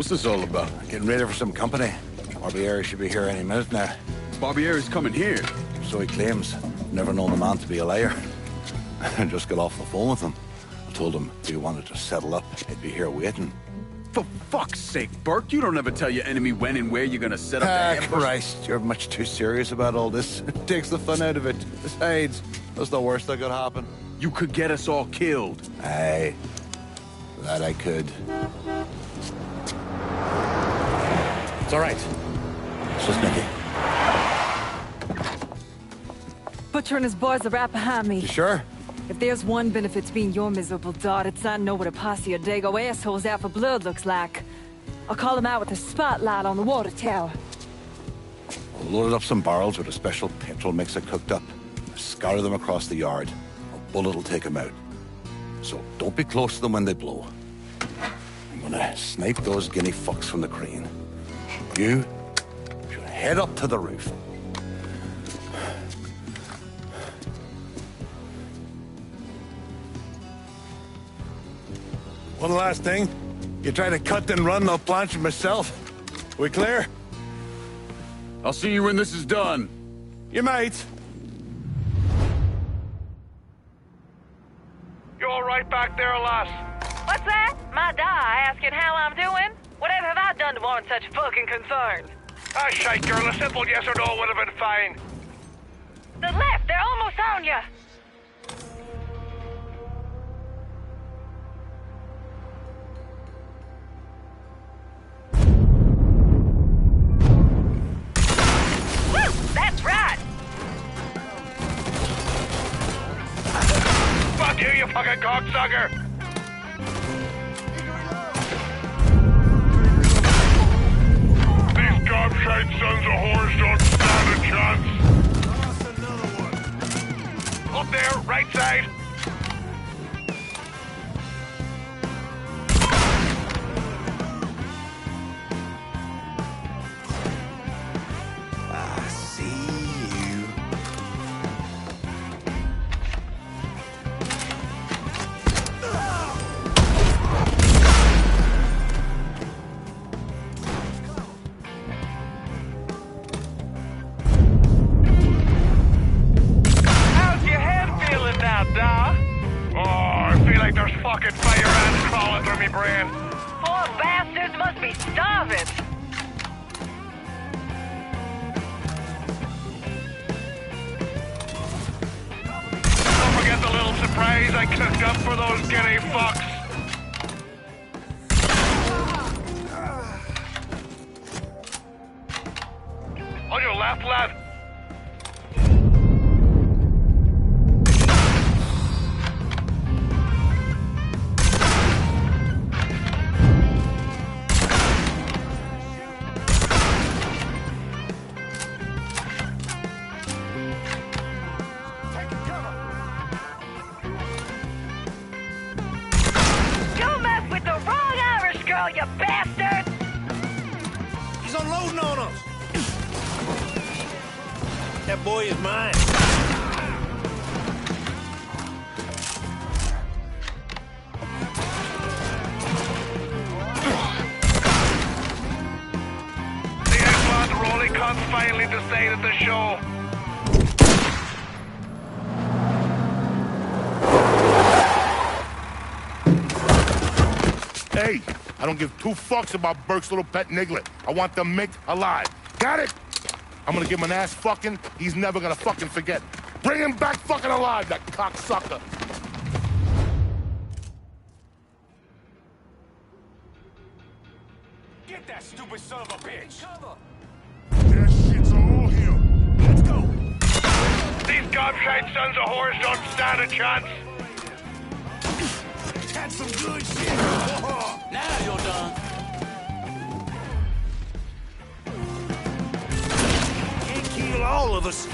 What's this all about? Getting ready for some company. Barbieri should be here any minute now. Barbieri's coming here. So he claims. Never known the man to be a liar. I just got off the phone with him. I told him if he wanted to settle up, he'd be here waiting. For fuck's sake, Burke, you don't ever tell your enemy when and where you're gonna set up the ambush. Christ, you're much too serious about all this. It takes the fun out of it. Besides, that's the worst that could happen. You could get us all killed. Aye, that I could. It's all right. It's just Nicky. Butcher and his boys are right behind me. You sure? If there's one benefit to being your miserable dot, it's I know what a posse of Dago assholes out for blood looks like. I'll call them out with a spotlight on the water tower. I'll load up some barrels with a special petrol mixer cooked up. Scatter them across the yard. A bullet will take them out. So don't be close to them when they blow. I'm gonna snipe those guinea fucks from the crane. You should head up to the roof. One last thing. You try to cut and run, I'll planch it myself. We clear? I'll see you when this is done. You might. You all right back there, lass? What's that? My die asking how I'm doing? Whatever have I done to warrant such fucking concern? Ah, shite, girl. A simple yes or no would have been fine. The left, they're almost on you. That's right! Fuck you fucking cocksucker! These gobshite sons of whores don't stand a chance! Lost another one. Up there, right side! Fucking fire ants crawling through me brain. Poor bastards must be starving. Don't forget the little surprise I cooked up for those guinea fucks. On your left, lad. You bastard! He's unloading on us! That boy is mine. The Eggplant Rolling Cons finally decided to show. Hey! I don't give two fucks about Burke's little pet Niglet. I want the Mick alive. Got it? I'm gonna give him an ass fucking he's never gonna fucking forget. Bring him back fucking alive, that cocksucker. Get that stupid son of a bitch! Cover! That shit's all him. Let's go. These gobshite sons of whores don't stand a chance. That's some good shit! Now you're done. Can't kill all of us.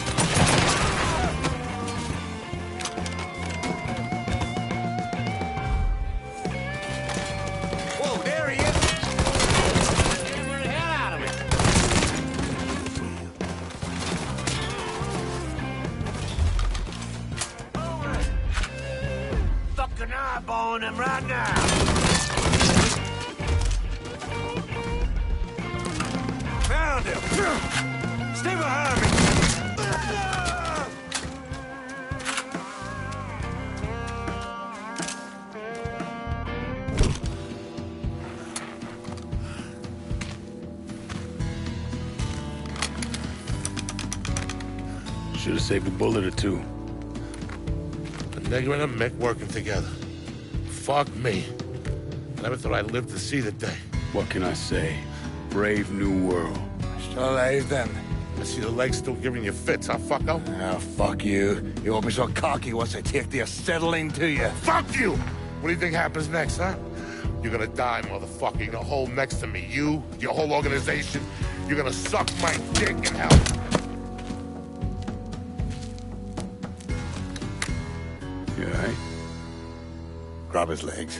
Whoa, there he is! Hammer the hell out of me! Fucking eyeballing him right now! Stay behind me! Should have saved a bullet or two. The nigger and a Mick working together. Fuck me. I never thought I'd live to see the day. What can I say? Brave new world. Still alive then? I see the legs still giving you fits, huh, fucko? Ah, fuck you. You won't be so cocky once I take the acetylene to you. Fuck you! What do you think happens next, huh? You're gonna die, motherfucker. You're gonna hold next to me. You, your whole organization, you're gonna suck my dick in hell. You all right? Grab his legs.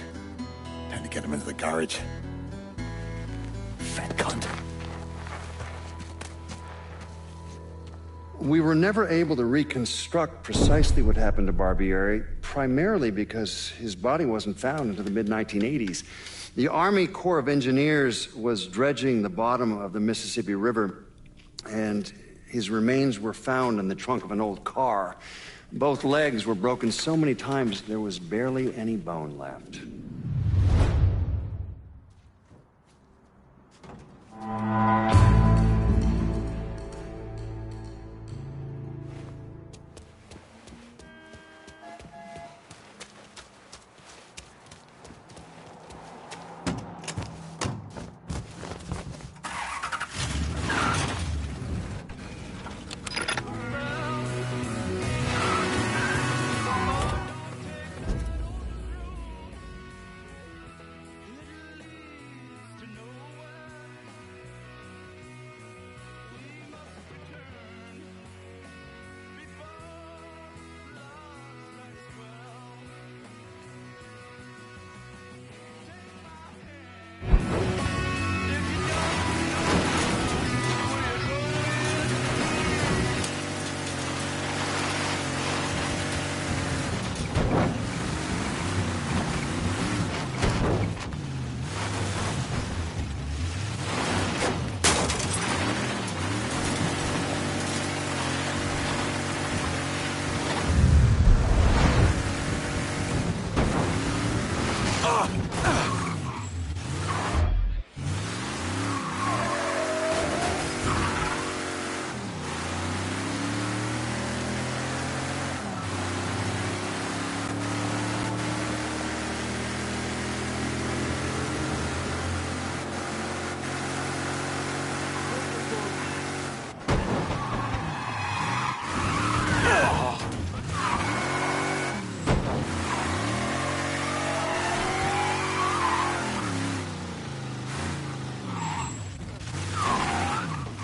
Time to get him into the garage. Fat cunt. We were never able to reconstruct precisely what happened to Barbieri, primarily because his body wasn't found until the mid-1980s. The Army Corps of Engineers was dredging the bottom of the Mississippi River, and his remains were found in the trunk of an old car. Both legs were broken so many times there was barely any bone left.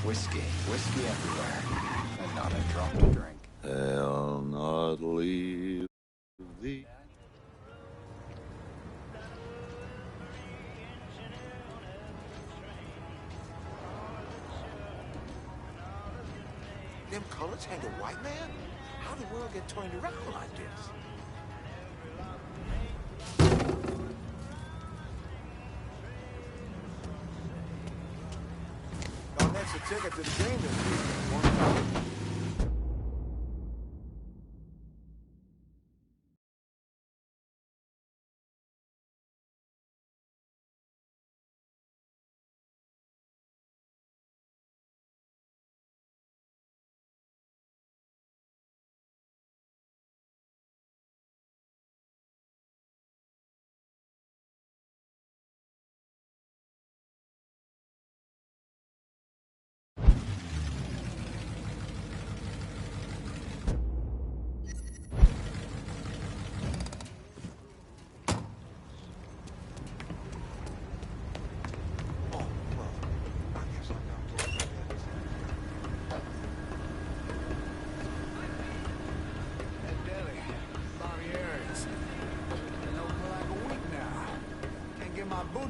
Whiskey everywhere, and not a drop to drink. I'll not leave thee. Them colors hang a white man? How the world get turned around like this? Oh, that's a ticket to the game this week.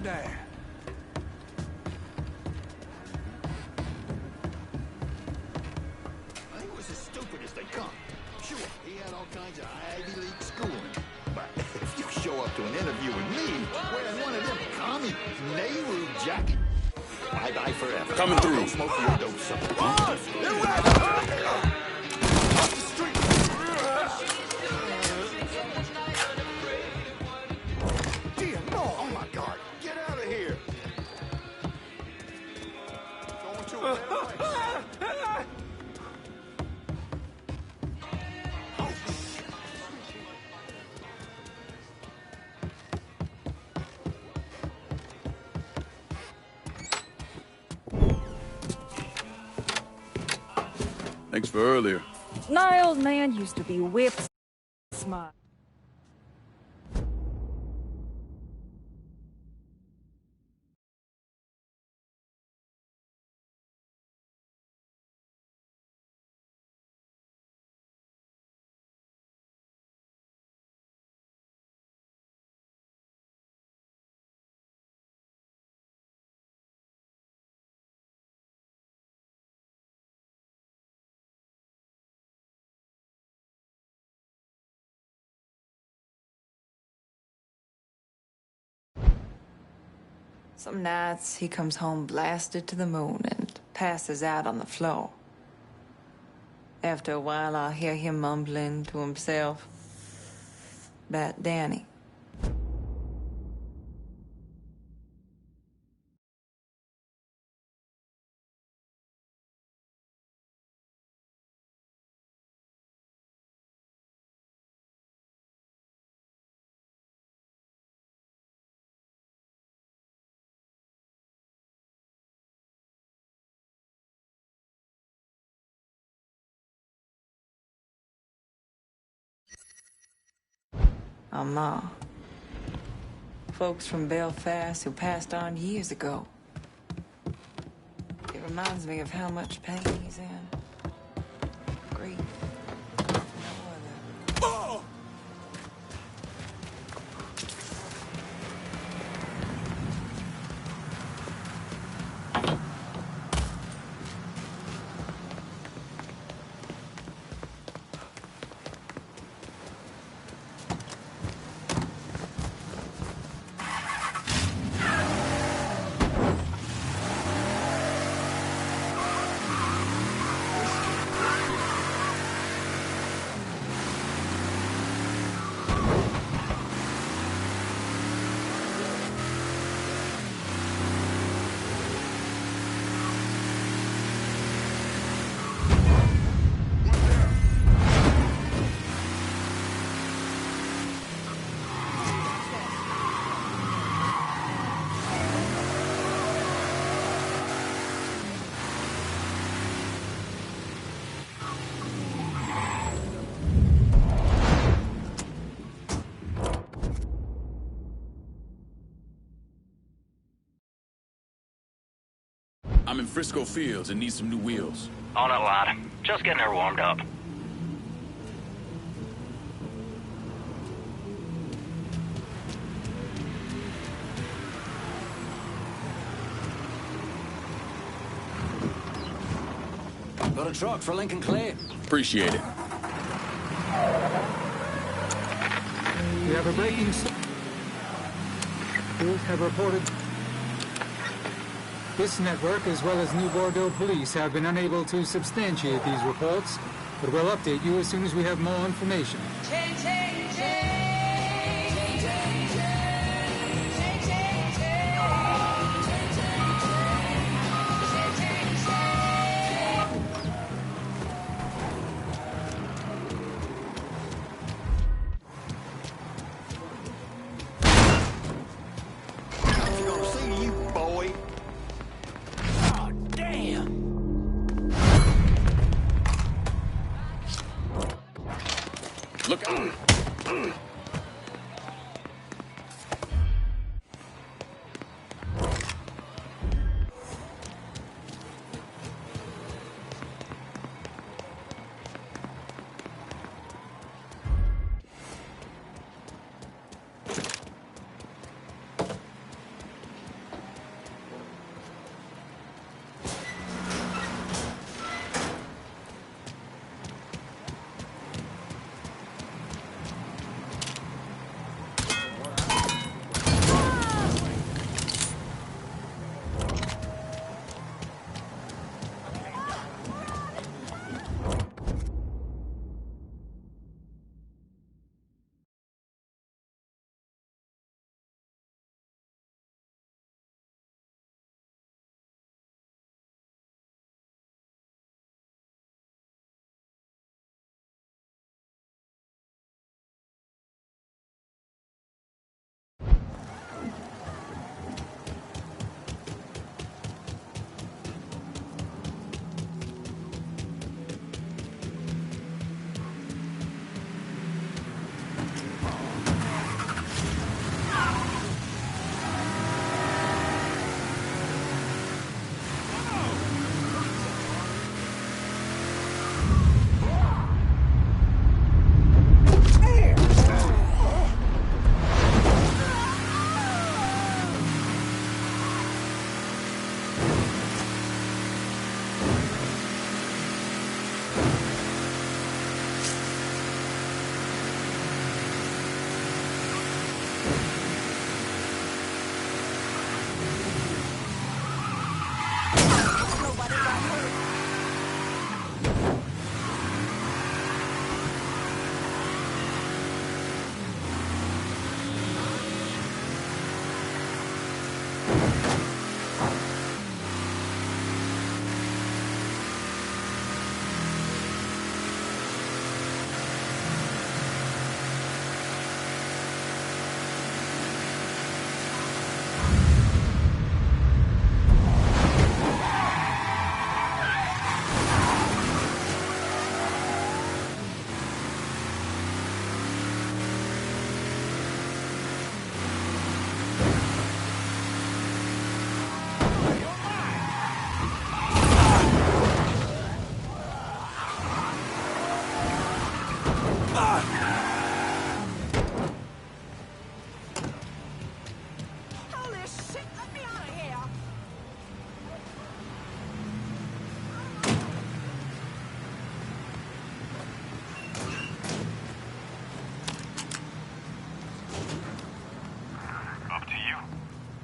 There. He was as stupid as they come. Sure, he had all kinds of Ivy League schooling. But if you show up to an interview with me wearing one of them commie Nehru jackets, Bye-bye forever. Coming through. Don't smoke your dope, son. Dear, no! Oh my God! Get out of here! Going to a better place. Thanks for earlier. My old man used to be whip smart. Some nights he comes home blasted to the moon and passes out on the floor. After a while, I'll hear him mumbling to himself about Danny. Ma. Folks from Belfast who passed on years ago. It reminds me of how much pain he's in. Grief. No other. I'm in Frisco Fields and need some new wheels. On it, lad. Just getting her warmed up. Got a truck for Lincoln Clay. Appreciate it. We have a breaking... Police have reported... This network, as well as New Bordeaux police, have been unable to substantiate these reports, but we'll update you as soon as we have more information. I'm gonna see you, boy. Oh, damn! Look out!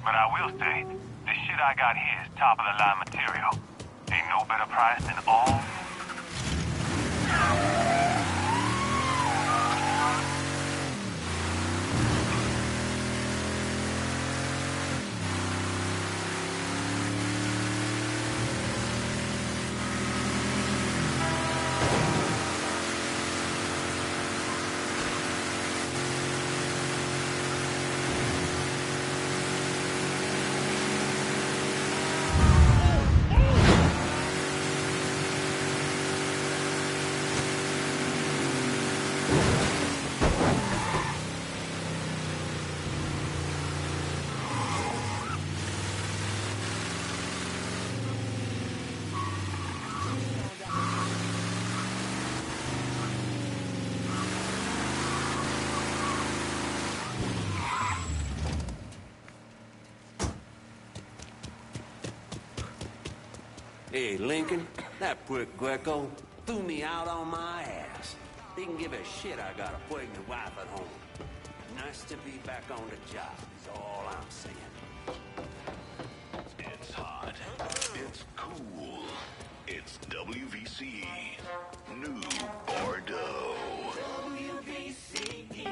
But I will say, the shit I got here is top-of-the-line material. Ain't no better price than all. Hey, Lincoln, that prick Greco threw me out on my ass. Didn't give a shit I got a pregnant wife at home. Nice to be back on the job is all I'm saying. It's hot. It's cool. It's WVCE. New Bordeaux. WVCE.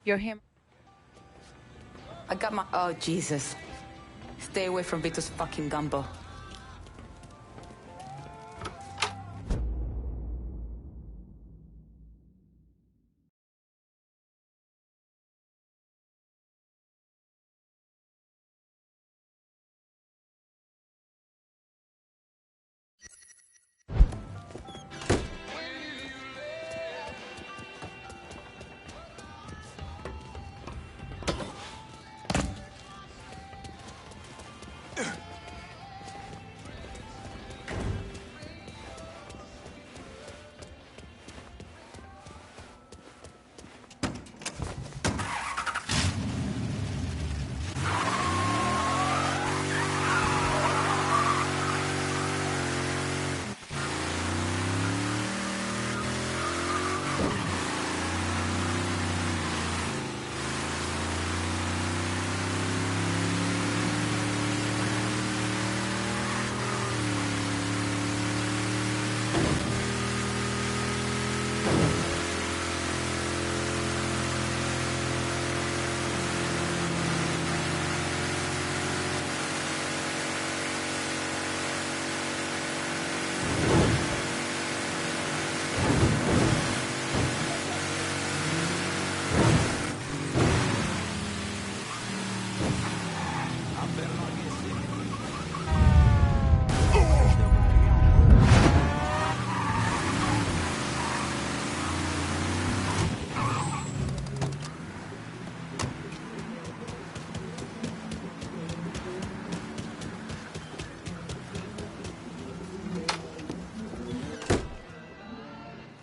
You're him. I got my... Oh, Jesus. Stay away from Vito's fucking gumbo.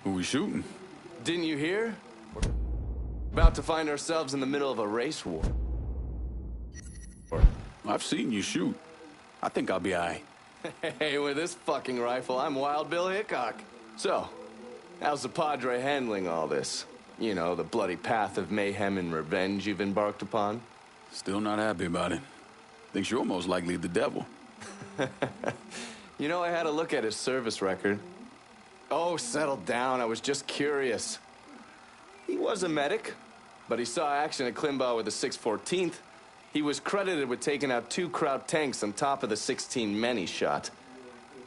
Who we shooting? Didn't you hear? We're about to find ourselves in the middle of a race war. I've seen you shoot. I think I'll be all right. Hey, with this fucking rifle, I'm Wild Bill Hickok. So, how's the Padre handling all this? You know, the bloody path of mayhem and revenge you've embarked upon? Still not happy about it. Thinks you're most likely the devil. You know, I had a look at his service record. Oh, settle down. I was just curious. He was a medic, but he saw action at Klimbaugh with the 614th. He was credited with taking out 2 Kraut tanks on top of the 16 men he shot.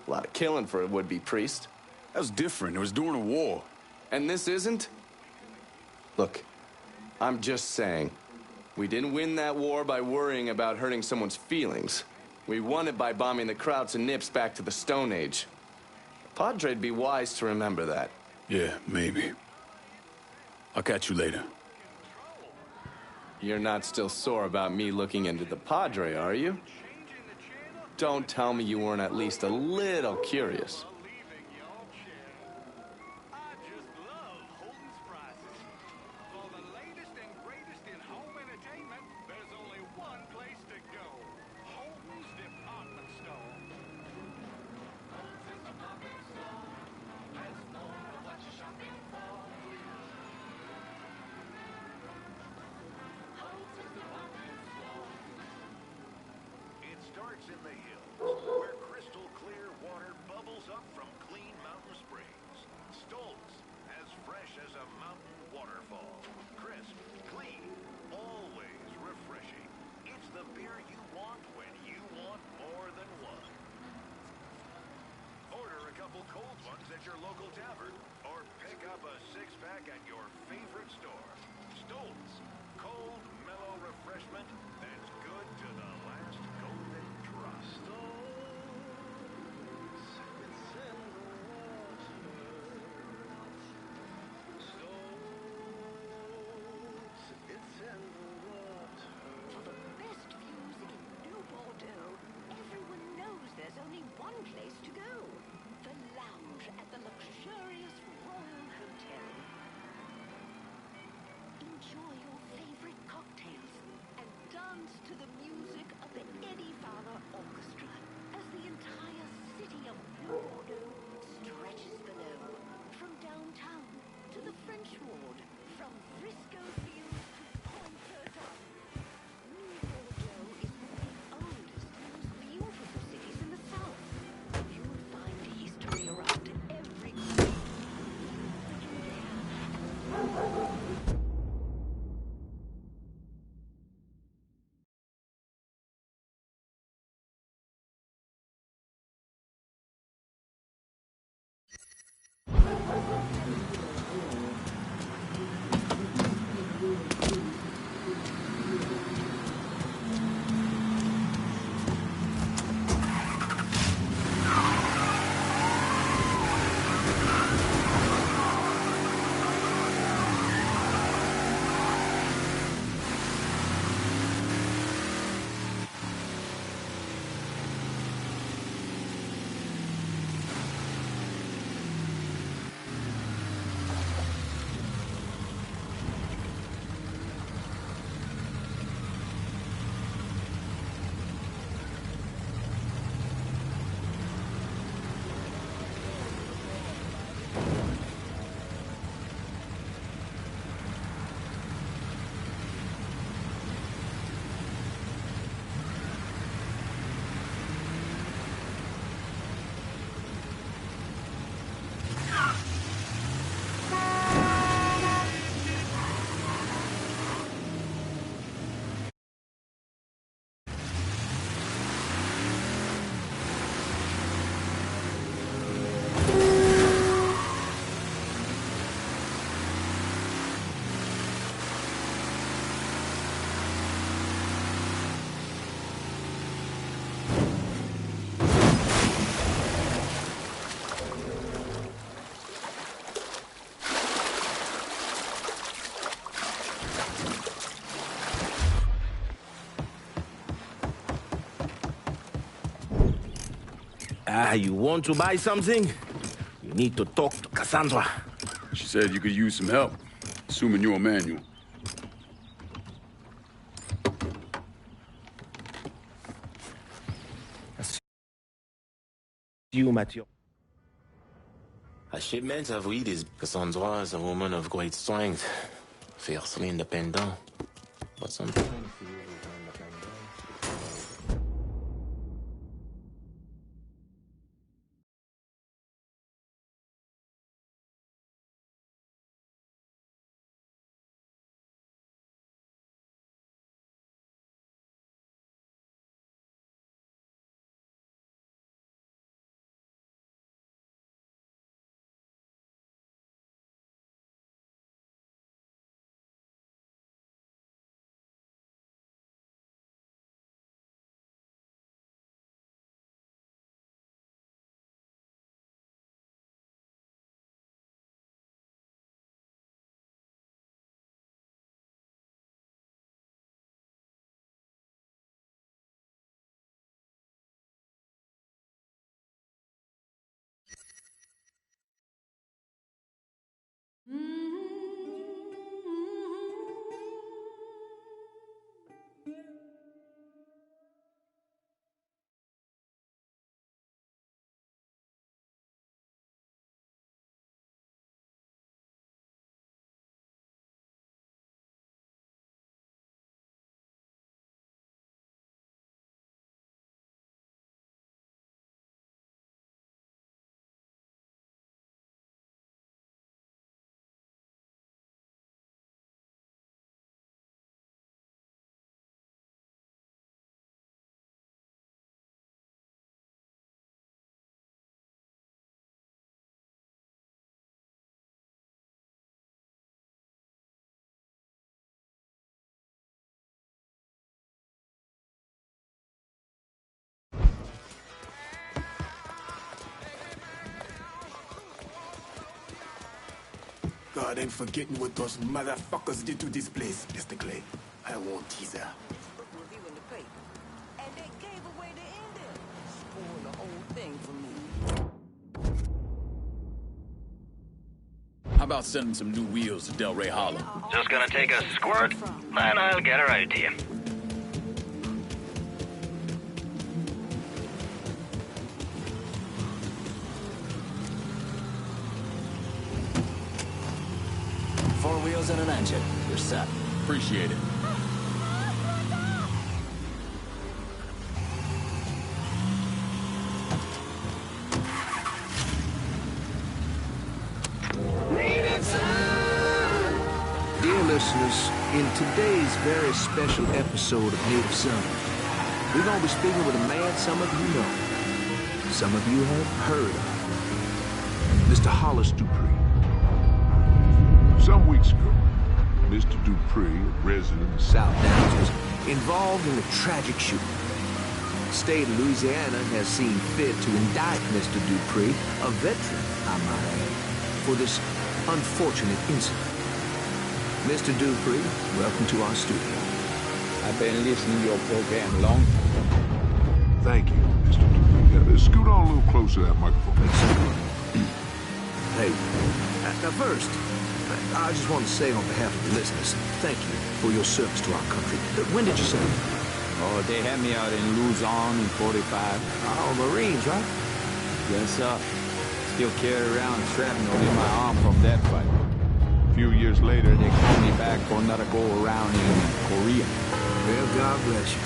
A lot of killing for a would-be priest. That was different. It was during a war. And this isn't? Look, I'm just saying, we didn't win that war by worrying about hurting someone's feelings. We won it by bombing the Krauts and Nips back to the Stone Age. Padre'd be wise to remember that. Yeah, maybe. I'll catch you later. You're not still sore about me looking into the Padre, are you? Don't tell me you weren't at least a little curious. waterfall. Crisp, clean, always refreshing. It's the beer you want when you want more than one. Order a couple cold ones at your local tavern, or pick up a six-pack at your favorite store. Stoltz, cold, mellow refreshment that's good to the last golden drop. For the best views in New Bordeaux, everyone knows there's only one place to go. The lounge at the luxurious Royal Hotel. Enjoy your favorite cocktails and dance to the music of the Eddie Fowler Orchestra as the entire city of New Bordeaux stretches below. From downtown to the French Ward, from Frisco Fields to Pointe Dame. New Bordeaux is one of the oldest and most beautiful cities in the south. You will find history around every corner. When you're there. You want to buy something? You need to talk to Cassandra. She said you could use some help, assuming you're a manual. You, Mathieu. A shipment of weed is Cassandra is a woman of great strength, fiercely independent, but sometimes God ain't forgetting what those motherfuckers did to this place, Mr. Clay. I won't teaser. Reviewing the paper. And they gave away the ending. Spoiled the whole thing for me. How about sending some new wheels to Delray Hollow? Just gonna take a squirt, and I'll get her out to you. Four wheels and an engine. You're set. Appreciate it. Dear listeners, in today's very special episode of Native Son, we're going to be speaking with a man some of you know, some of you have heard of, Mr. Hollis Dupree. Some weeks ago, Mr. Dupree, a resident of South Downs, was involved in a tragic shooting. The state of Louisiana has seen fit to indict Mr. Dupree, a veteran, I might add, for this unfortunate incident. Mr. Dupree, welcome to our studio. I've been listening to your program long. Thank you, Mr. Dupree. Scoot on a little closer to that microphone. Hey, now first, I just want to say on behalf of the listeners, thank you for your service to our country. When did you serve? Oh, they had me out in Luzon in 45. Oh, Marines, right? Yes, sir. Still carry around shrapnel in my arm from that fight. A few years later, they called me back for another go-around in Korea. Well, God bless you.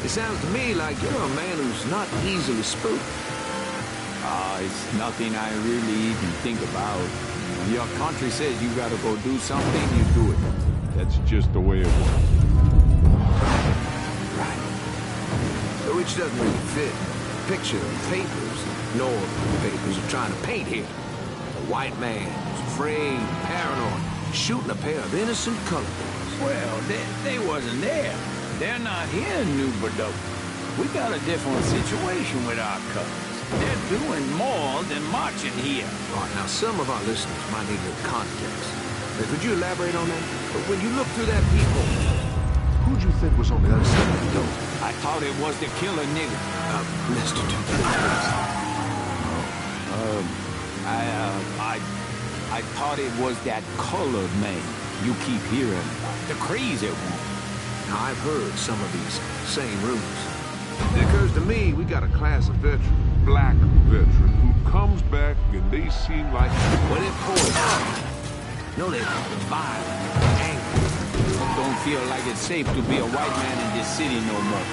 It sounds to me like you're a man who's not easily spooked. It's nothing I really even think about. When your country says you gotta go do something, you do it. That's just the way it works. Right. Which doesn't really fit the picture in the papers, nor the papers are trying to paint here. A white man who's afraid, paranoid, shooting a pair of innocent colored boys. Well, they wasn't there. They're not here in New Bordeaux. We got a different situation with our colors. They're doing more than marching here. All right, now some of our listeners might need a little context. Could you elaborate on that? When you look through that peephole, who'd you think was on the other side of the door? I thought it was the killer nigger. Mr. Dupree. I thought it was that colored man you keep hearing about, the crazy one. Now, I've heard some of these same rumors. It occurs to me we got a class of veterans. Black veteran who comes back and they seem like when it pours out. No, they're violent, angry. Don't feel like it's safe to be a white man in this city no more.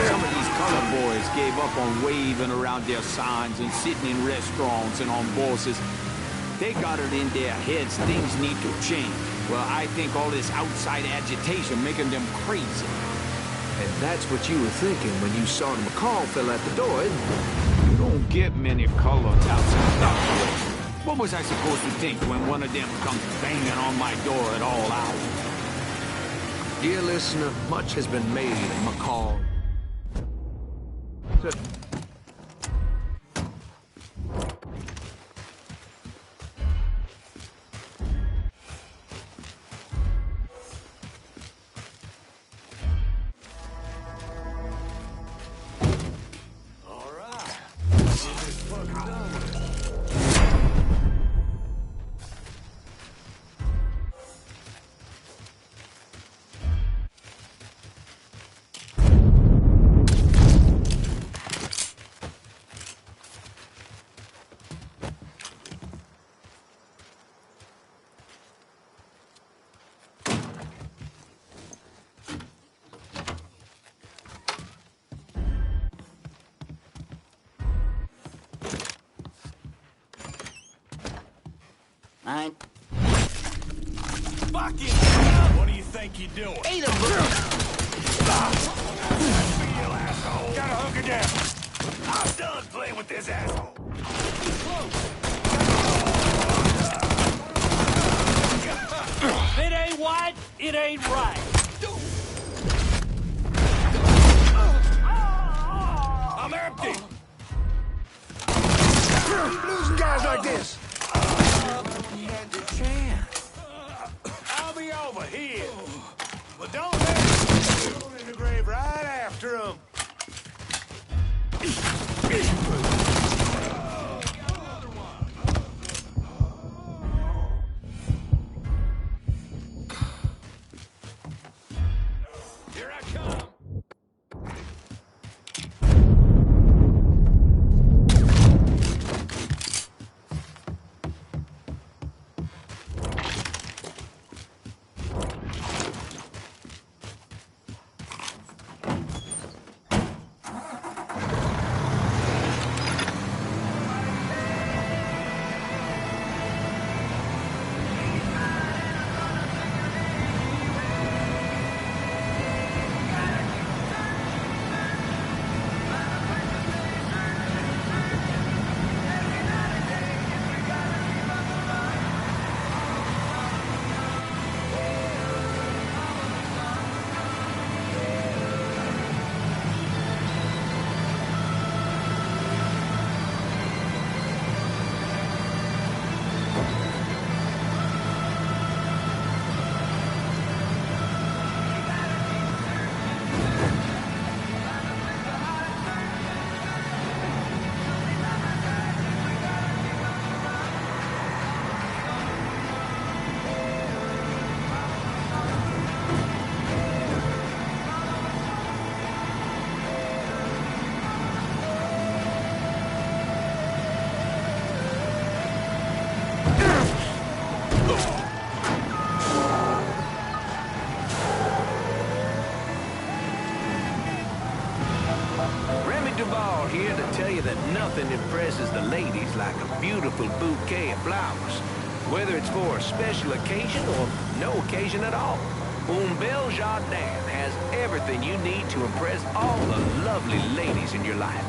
Some of these colored boys gave up on waving around their signs and sitting in restaurants and on buses. They got it in their heads things need to change. Well, I think all this outside agitation making them crazy. And that's what you were thinking when you saw the McCall fell at the door, isn't it? You don't get many colors outside Doctor. What was I supposed to think when one of them comes banging on my door at all hours? Dear listener, much has been made of McCall. Fucking hell! What do you think you're doing? Eat him, bro! Asshole! Gotta hook her down! I'm done playing with this asshole! If it ain't white, it ain't right. I'm empty! Keep losing guys like this! He had the chance. Duvall here to tell you that nothing impresses the ladies like a beautiful bouquet of flowers. Whether it's for a special occasion or no occasion at all. Un Bel Jardin has everything you need to impress all the lovely ladies in your life.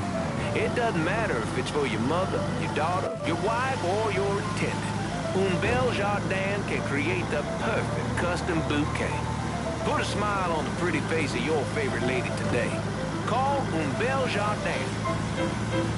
It doesn't matter if it's for your mother, your daughter, your wife, or your attendant. Un Bel Jardin can create the perfect custom bouquet. Put a smile on the pretty face of your favorite lady today. Call Un Bel Jardin.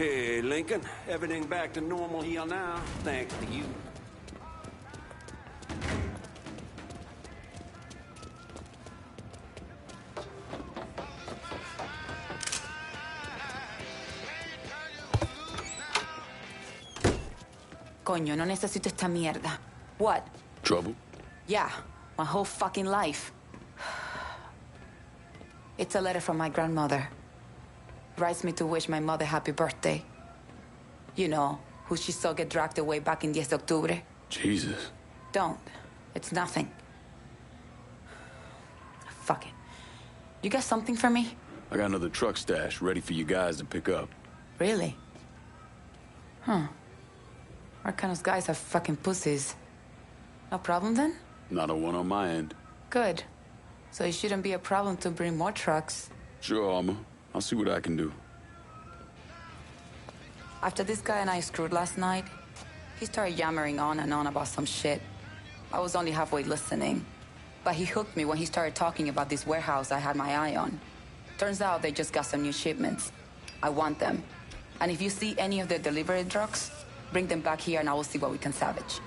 Hey, Lincoln. Everything back to normal here now, thanks to you. Coño, no necesito esta mierda. What? Trouble? Yeah, my whole fucking life. It's a letter from my grandmother. Writes me to wish my mother happy birthday. You know, who she saw get dragged away back in 10 de octubre. Jesus. Don't. It's nothing. Fuck it. You got something for me? I got another truck stash ready for you guys to pick up. Really? Huh. Our kind of guys are fucking pussies. No problem then? Not a one on my end. Good. So it shouldn't be a problem to bring more trucks. Sure, Armor. I'll see what I can do. After this guy and I screwed last night, he started yammering on and on about some shit. I was only halfway listening. But he hooked me when he started talking about this warehouse I had my eye on. Turns out they just got some new shipments. I want them. And if you see any of the delivery trucks, bring them back here and I will see what we can salvage.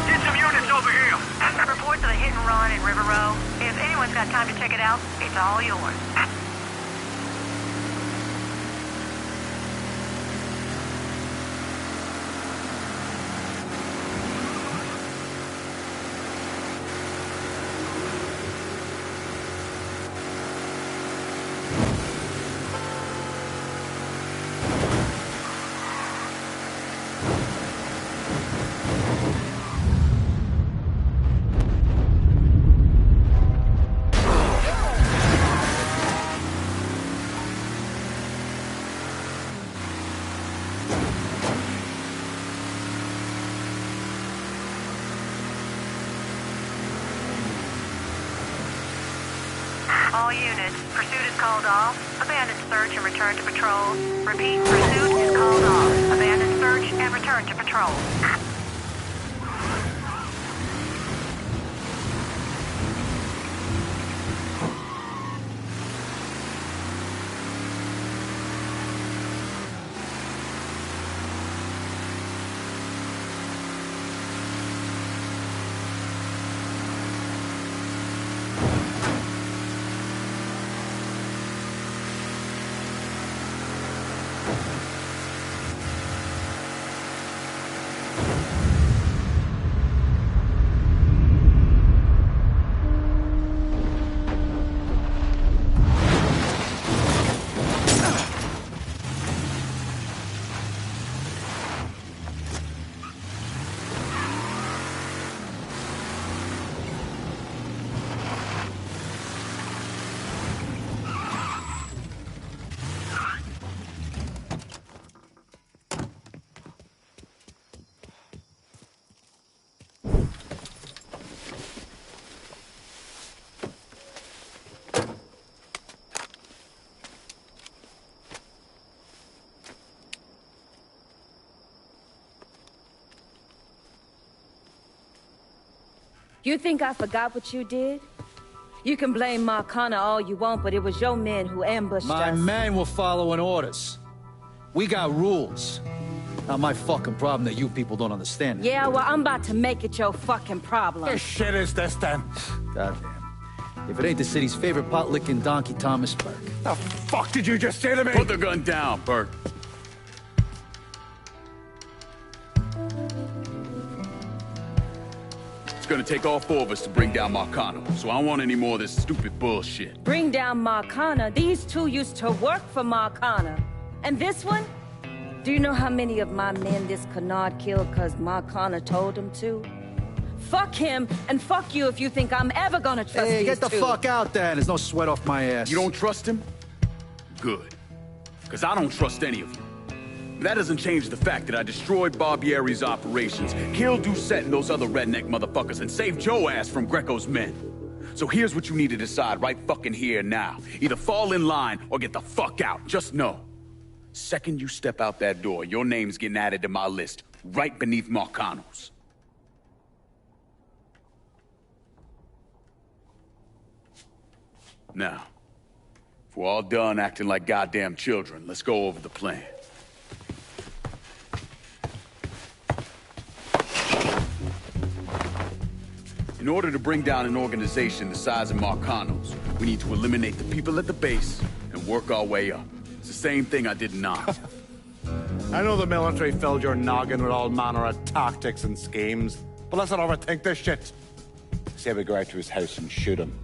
Get some units over here. Reports of a hit and run in River Row. If anyone's got time to check it out, it's all yours. All units, pursuit is called off. Abandon search and return to patrol. Repeat, pursuit is called off. Abandon search and return to patrol. You think I forgot what you did? You can blame Marcana all you want, but it was your men who ambushed My us. men were following orders. We got rules. Not my fucking problem that you people don't understand it. Yeah, well, I'm about to make it your fucking problem. What shit is this, then? Goddamn. If it ain't the city's favorite pot-licking donkey, Thomas Burke. The fuck did you just say to me? Put the gun down, Burke. It's gonna take all four of us to bring down Marcano, so I don't want any more of this stupid bullshit. Bring down Marcana. These two used to work for Marcana. And this one? Do you know how many of my men this canard killed because Marcana told him to? Fuck him, and fuck you if you think I'm ever gonna trust Hey, these get the two. fuck out then. There's no sweat off my ass. You don't trust him? Good. Because I don't trust any of you. That doesn't change the fact that I destroyed Barbieri's operations, killed Doucette and those other redneck motherfuckers, and saved Joe ass from Greco's men. So here's what you need to decide right fucking here now. Either fall in line or get the fuck out. Just know. Second you step out that door, your name's getting added to my list, right beneath Marcano's. Now, if we're all done acting like goddamn children, let's go over the plan. In order to bring down an organization the size of Marcano's, we need to eliminate the people at the base and work our way up. It's the same thing I did in Mafia. I know the military filled your noggin with all manner of tactics and schemes, but let's not overthink this shit. Say we go out to his house and shoot him.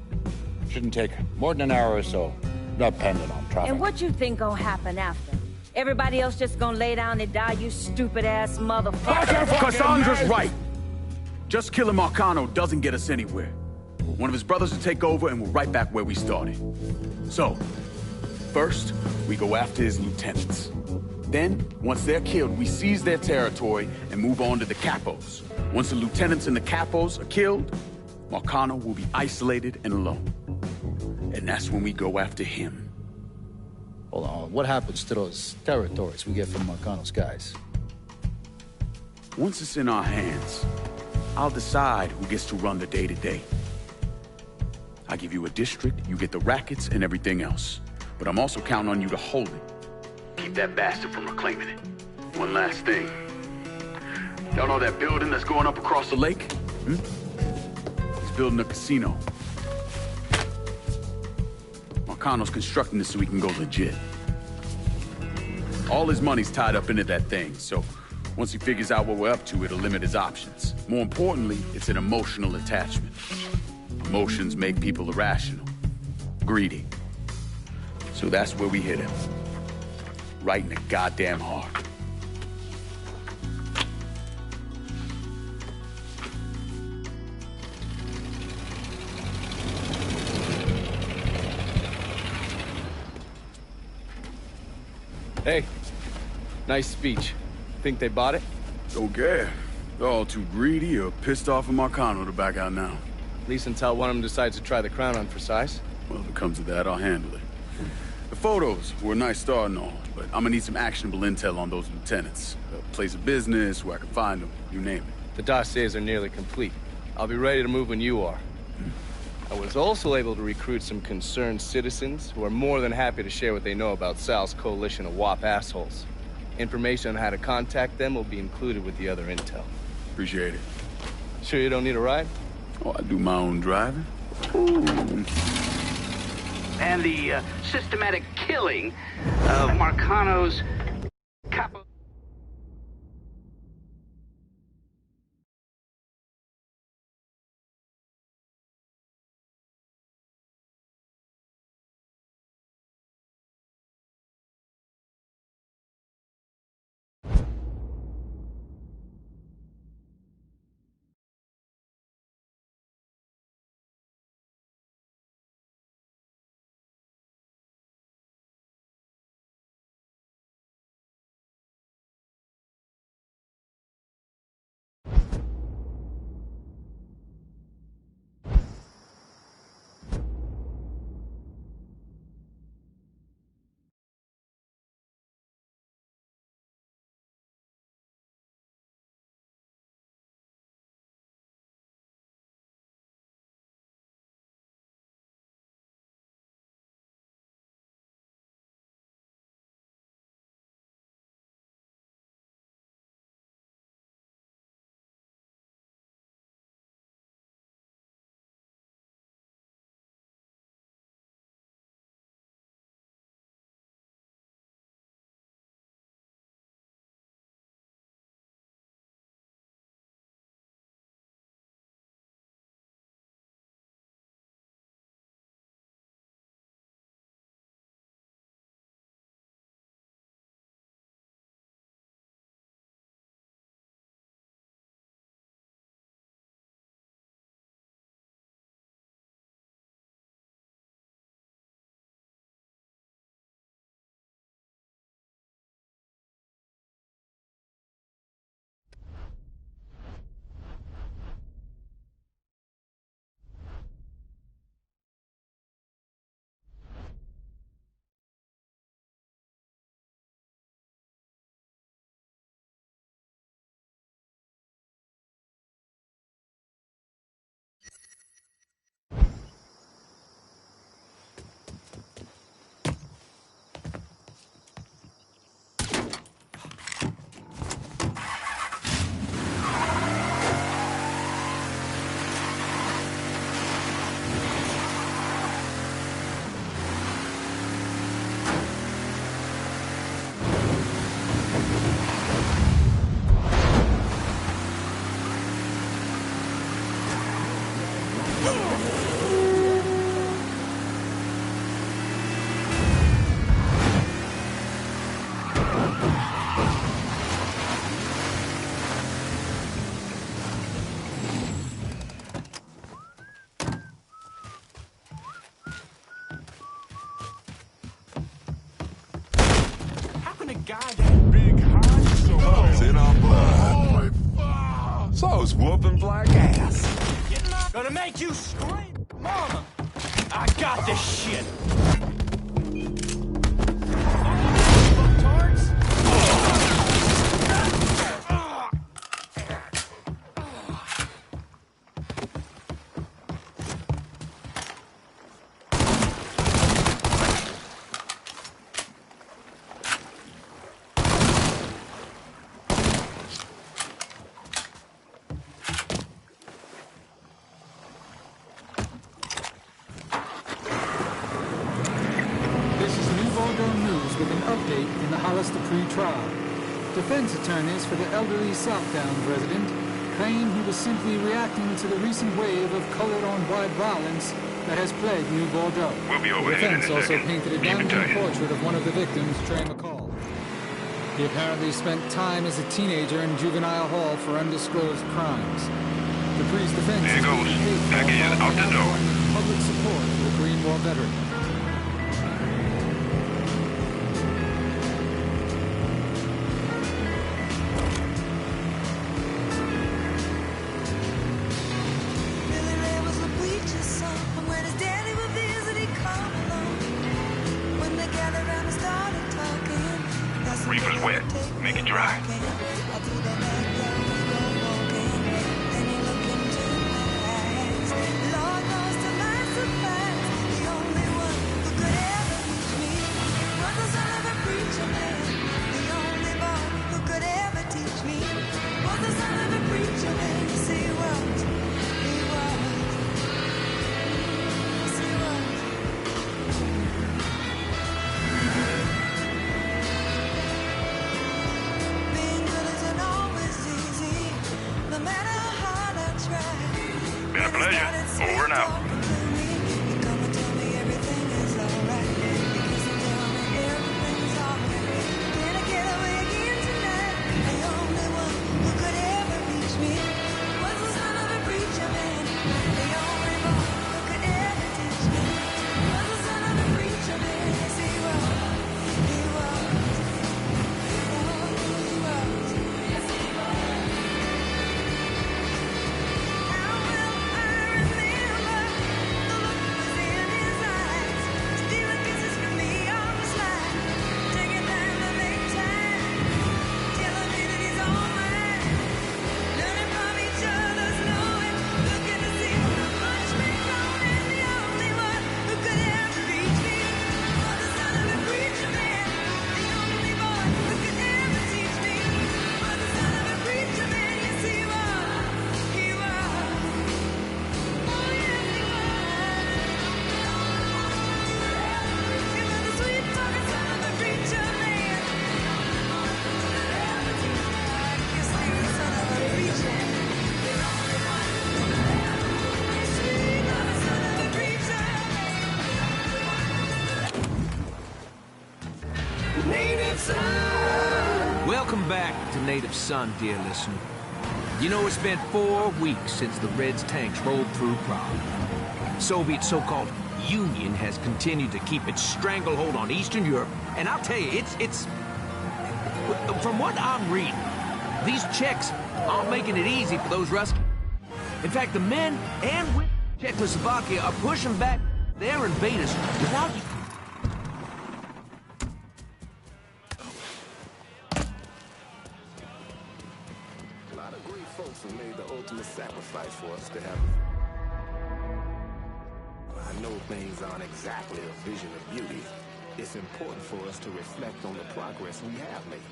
Shouldn't take more than an hour or so, depending on traffic. And what you think gonna happen after? Everybody else just gonna lay down and die, you stupid-ass motherfucker? Cassandra's right. Just killing Marcano doesn't get us anywhere. One of his brothers will take over and we're right back where we started. So, first, we go after his lieutenants. Then, once they're killed, we seize their territory and move on to the capos. Once the lieutenants and the capos are killed, Marcano will be isolated and alone. And that's when we go after him. Hold on, what happens to those territories we get from Marcano's guys? Once it's in our hands, I'll decide who gets to run the day-to-day. I give you a district, you get the rackets and everything else. But I'm also counting on you to hold it. Keep that bastard from reclaiming it. One last thing. Y'all know that building that's going up across the lake? He's building a casino. Marcano's constructing this so we can go legit. All his money's tied up into that thing, so once he figures out what we're up to, it'll limit his options. More importantly, it's an emotional attachment. Emotions make people irrational, greedy. So that's where we hit him. Right in the goddamn heart. Hey, nice speech. Think they bought it? Okay. They're all too greedy or pissed off at Marcano to back out now. At least until one of them decides to try the crown on for size. Well, if it comes to that, I'll handle it. The photos were a nice start and all, but I'm gonna need some actionable intel on those lieutenants. A place of business, where I can find them, you name it. The dossiers are nearly complete. I'll be ready to move when you are. I was also able to recruit some concerned citizens who are more than happy to share what they know about Sal's coalition of WAP assholes. Information on how to contact them will be included with the other intel. Appreciate it. Sure you don't need a ride? Oh, I do my own driving. And the systematic killing of Marcano's capo... guy that big honcho. It's in our blood. So it's whooping black ass. Gonna make you scream, mama! I got this shit! With an update in the Hollister trial. Defense attorneys for the elderly Southdowns resident claim he was simply reacting to the recent wave of colored-on-white violence that has plagued New Bordeaux. We'll be over the here in defense a also second. painted a damaging portrait of one of the victims, Trey McCall. He apparently spent time as a teenager in juvenile hall for undisclosed crimes. The Pre's defense there goes. Package is out the door. Public support for the Korean War veteran. Reefer's wet. Make it dry. Been a pleasure. Over and out. Welcome back to Native Son, dear listener. You know, it's been 4 weeks since the Reds' tanks rolled through Prague. Soviet so-called Union has continued to keep its stranglehold on Eastern Europe, and I'll tell you, it's... From what I'm reading, these Czechs aren't making it easy for those Ruskies. In fact, the men and women of Czechoslovakia are pushing back their invaders without... Sacrifice for us to have. I know things aren't exactly a vision of beauty. It's important for us to reflect on the progress we have made.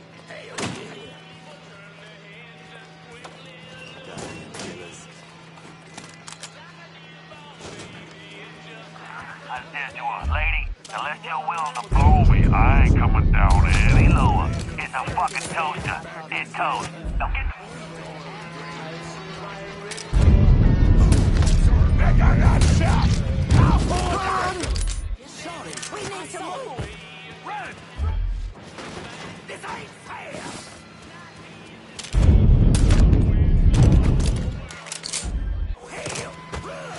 I said to her, lady, unless you're willing to blow me, I ain't coming down any lower. It's a fucking toaster. It's toast. Don't get I got shot! Run! We need to move! Run! This ain't fair! Hell! Run!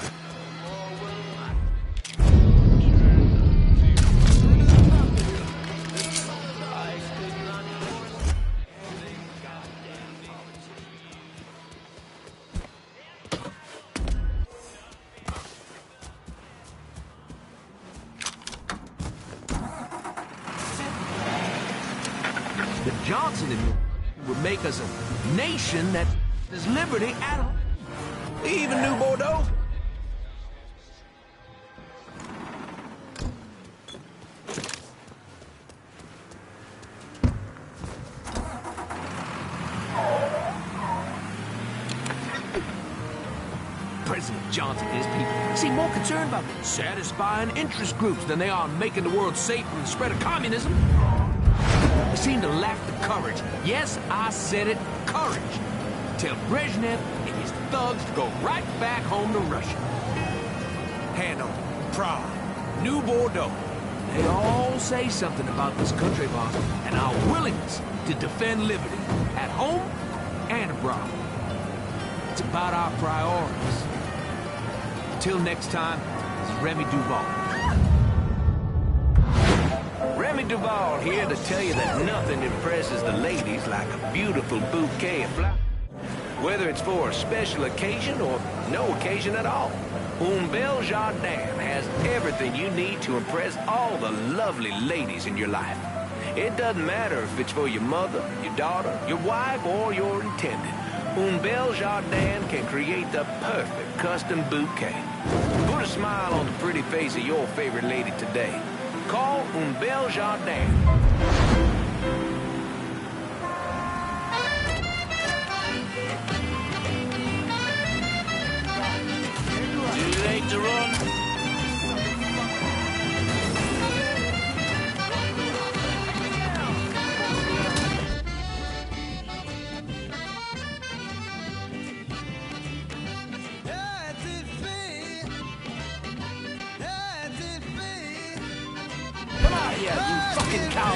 that Johnson and would make us a nation that is liberty at home. Even New Bordeaux. President Johnson and his people seem more concerned about satisfying interest groups than they are making the world safe from the spread of communism. They seem to lack the courage. Yes, I said it, courage. Tell Brezhnev and his thugs to go right back home to Russia. Hanover, Prague, New Bordeaux. They all say something about this country of ours and our willingness to defend liberty at home and abroad. It's about our priorities. Until next time, this is Remy Duval. Remy Duval here to tell you that nothing impresses the ladies like a beautiful bouquet of flowers. Whether it's for a special occasion or no occasion at all, Un Bel Jardin has everything you need to impress all the lovely ladies in your life. It doesn't matter if it's for your mother, your daughter, your wife, or your intended. Un Bel Jardin can create the perfect custom bouquet. Put a smile on the pretty face of your favorite lady today. Call Un Bel Jardin. Too late to run. Come out here, you fucking cow!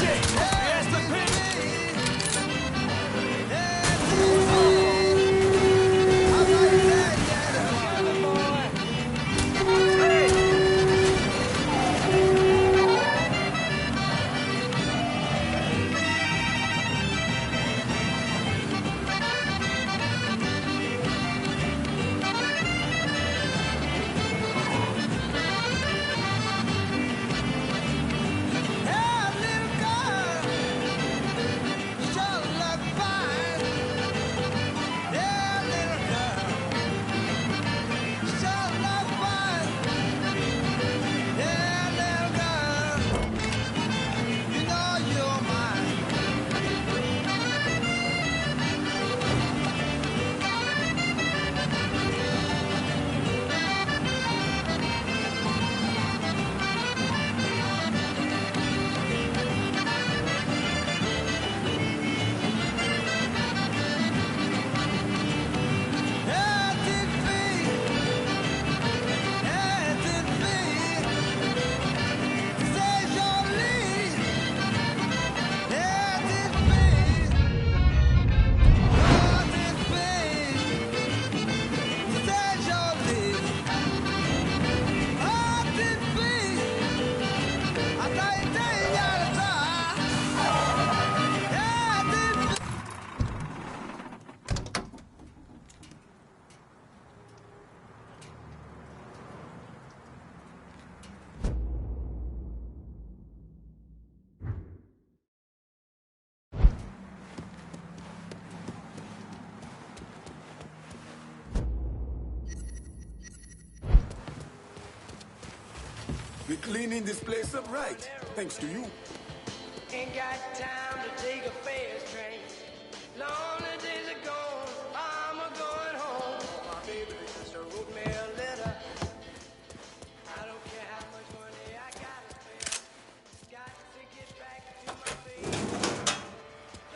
Shit! Here's the pin! We're cleaning this place up right, thanks to you. Ain't got time to take a fast train. Lonely days are gone, I'm a-going home. My baby just wrote me a letter. I don't care how much money I gotta spend. Got to get back to my baby.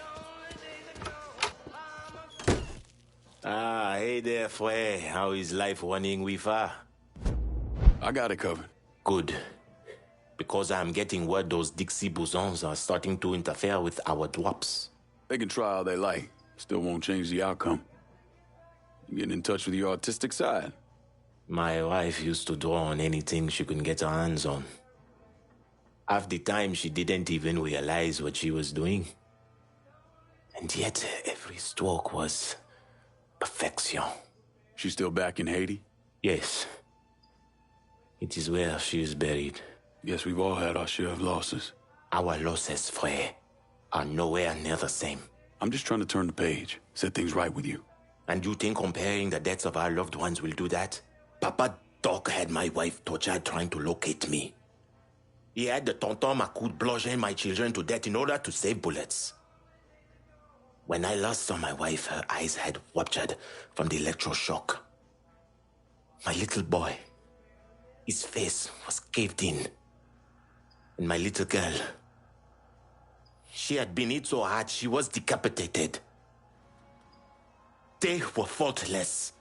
Lonely days are gone, I'm a... Hey there, Fue. How is life running with her? I got it covered. Good. Because I'm getting word those Dixie Bouzons are starting to interfere with our drops. They can try all they like. Still won't change the outcome. You getting in touch with your artistic side? My wife used to draw on anything she could get her hands on. Half the time, she didn't even realize what she was doing. And yet, every stroke was perfection. She's still back in Haiti? Yes. It is where she is buried. Guess we've all had our share of losses. Our losses, Frey, are nowhere near the same. I'm just trying to turn the page, set things right with you. And you think comparing the deaths of our loved ones will do that? Papa Doc had my wife tortured trying to locate me. He had the Tonton Macoute bludgeon my children to death in order to save bullets. When I last saw my wife, her eyes had ruptured from the electroshock. My little boy, his face was caved in. And my little girl, she had been hit so hard she was decapitated. They were faultless.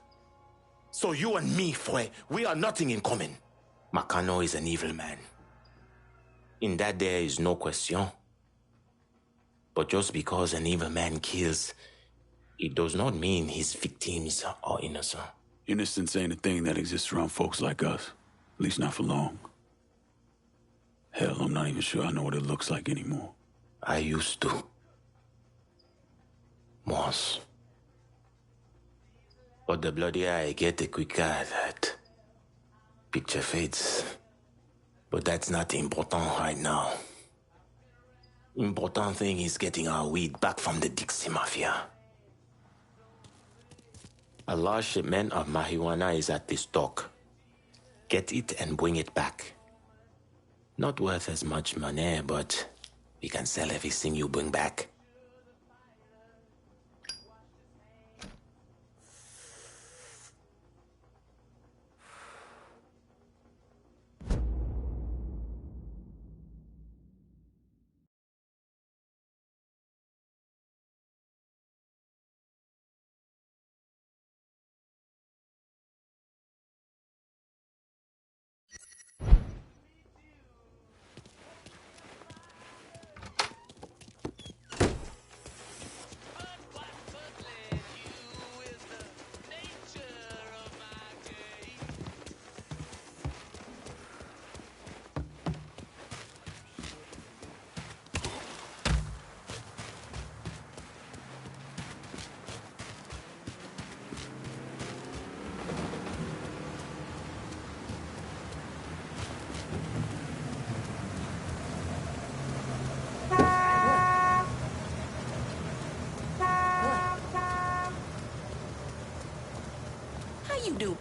So you and me, Frey, we are nothing in common. Marcano is an evil man. In that there is no question. But just because an evil man kills, it does not mean his victims are innocent. Innocence ain't a thing that exists around folks like us. At least not for long. Hell, I'm not even sure I know what it looks like anymore. I used to. Once. But the bloodier I get, the quicker that picture fades. But that's not important right now. Important thing is getting our weed back from the Dixie Mafia. A large shipment of marijuana is at this dock. Get it and bring it back. Not worth as much money, but we can sell everything you bring back. You do.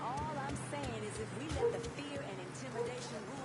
All I'm saying is if we let the fear and intimidation rule